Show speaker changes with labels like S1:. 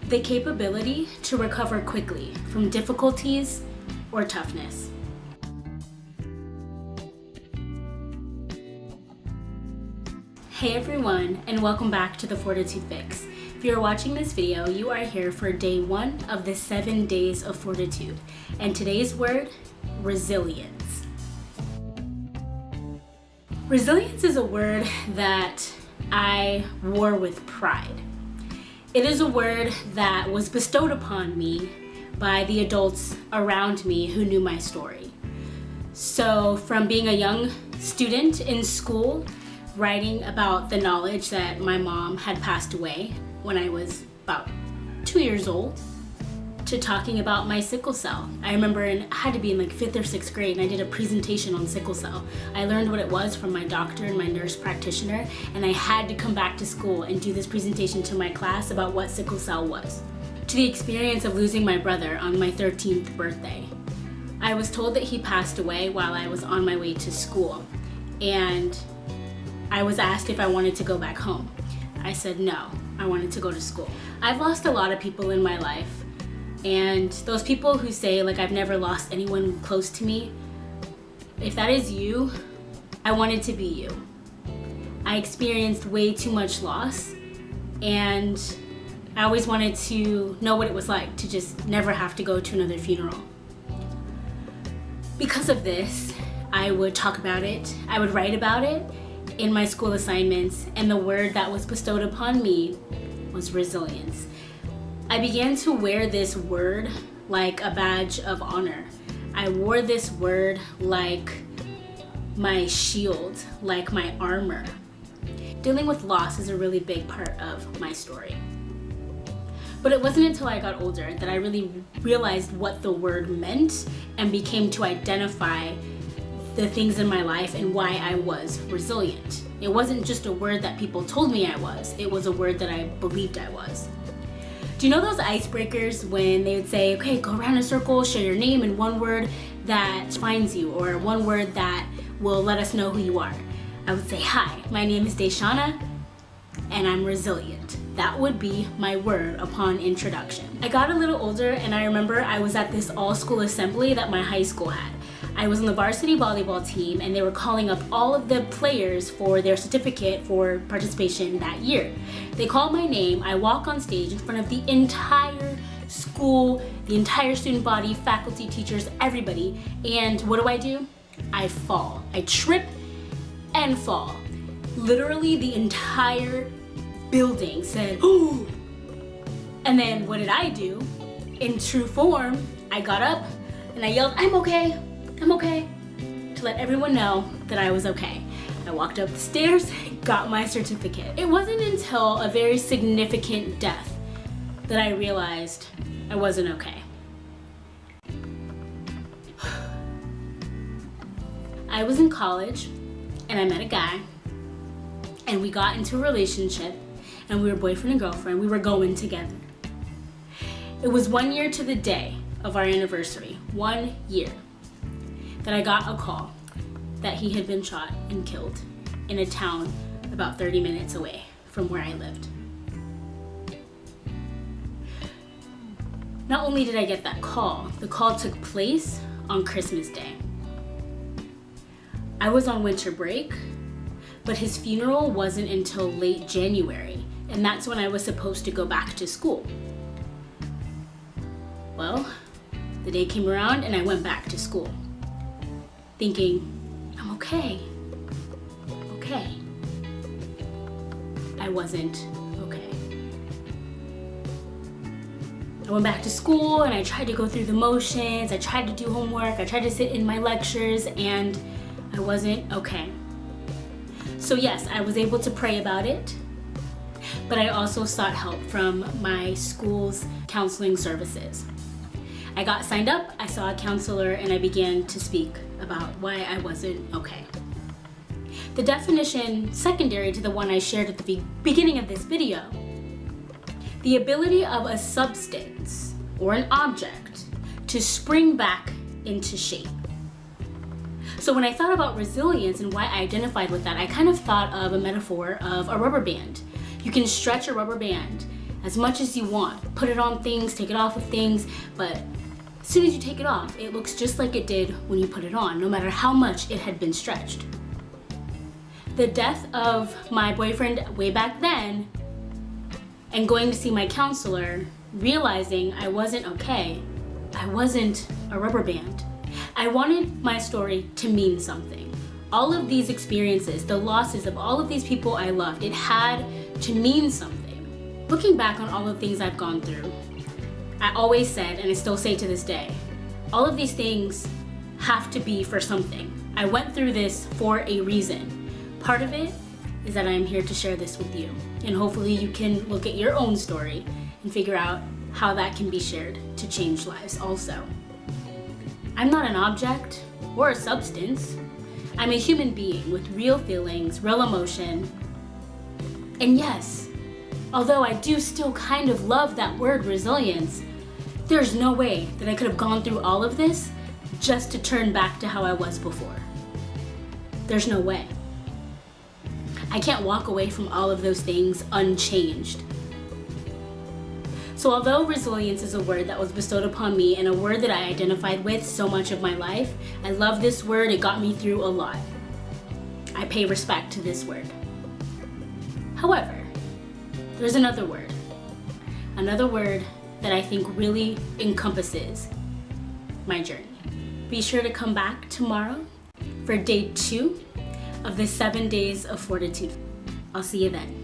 S1: the capability to recover quickly from difficulties or toughness. Hey everyone, and welcome back to the Fortitude Fix. If you're watching this video, you are here for day 1 of the 7 days of fortitude. And today's word, resilience. Resilience is a word that I wore with pride. It is a word that was bestowed upon me by the adults around me who knew my story. So from being a young student in school, writing about the knowledge that my mom had passed away when I was about 2 years old, to talking about my sickle cell. I remember I had to be in like 5th or 6th grade, and I did a presentation on sickle cell. I learned what it was from my doctor and my nurse practitioner, and I had to come back to school and do this presentation to my class about what sickle cell was. To the experience of losing my brother on my 13th birthday. I was told that he passed away while I was on my way to school, and I was asked if I wanted to go back home. I said no, I wanted to go to school. I've lost a lot of people in my life, and those people who say like I've never lost anyone close to me, if that is you, I wanted to be you. I experienced way too much loss, and I always wanted to know what it was like to just never have to go to another funeral. Because of this, I would talk about it, I would write about it in my school assignments, and the word that was bestowed upon me was resilience. I began to wear this word like a badge of honor. I wore this word like my shield, like my armor. Dealing with loss is a really big part of my story. But it wasn't until I got older that I really realized what the word meant and became to identify the things in my life and why I was resilient. It wasn't just a word that people told me I was, it was a word that I believed I was. Do you know those icebreakers when they would say, okay, go around in a circle, share your name and one word that defines you, or one word that will let us know who you are? I would say, hi, my name is Deshauna, and I'm resilient. That would be my word upon introduction. I got a little older, and I remember I was at this all-school assembly that my high school had. I was on the varsity volleyball team, and they were calling up all of the players for their certificate for participation that year. They called my name, I walk on stage in front of the entire school, the entire student body, faculty, teachers, everybody, and what do? I fall. I trip and fall. Literally the entire building said, ooh! And then what did I do? In true form, I got up and I yelled, I'm okay, to let everyone know that I was okay. I walked up the stairs, got my certificate. It wasn't until a very significant death that I realized I wasn't okay. I was in college and I met a guy, and we got into a relationship, and we were boyfriend and girlfriend. We were going together. It was 1 year to the day of our anniversary, 1 year, that I got a call that he had been shot and killed in a town about 30 minutes away from where I lived. Not only did I get that call, the call took place on Christmas Day. I was on winter break, but his funeral wasn't until late January, and that's when I was supposed to go back to school. Well, the day came around and I went back to school, thinking, I'm okay. I wasn't okay. I went back to school and I tried to go through the motions, I tried to do homework, I tried to sit in my lectures, and I wasn't okay. So yes, I was able to pray about it, but I also sought help from my school's counseling services. I got signed up, I saw a counselor, and I began to speak about why I wasn't okay. The definition, secondary to the one I shared at the beginning of this video, the ability of a substance or an object to spring back into shape. So when I thought about resilience and why I identified with that, I kind of thought of a metaphor of a rubber band. You can stretch a rubber band as much as you want. Put it on things, take it off of things, but as soon as you take it off, it looks just like it did when you put it on, no matter how much it had been stretched. The death of my boyfriend way back then, and going to see my counselor, realizing I wasn't okay, I wasn't a rubber band. I wanted my story to mean something. All of these experiences, the losses of all of these people I loved, it had to mean something. Looking back on all the things I've gone through, I always said, and I still say to this day, all of these things have to be for something. I went through this for a reason. Part of it is that I'm here to share this with you, and hopefully you can look at your own story and figure out how that can be shared to change lives also. I'm not an object or a substance. I'm a human being with real feelings, real emotion. And yes, although I do still kind of love that word resilience, there's no way that I could have gone through all of this just to turn back to how I was before. There's no way. I can't walk away from all of those things unchanged. So although resilience is a word that was bestowed upon me and a word that I identified with so much of my life, I love this word. It got me through a lot. I pay respect to this word. However, there's another word that I think really encompasses my journey. Be sure to come back tomorrow for day 2 of the 7 Days of Fortitude. I'll see you then.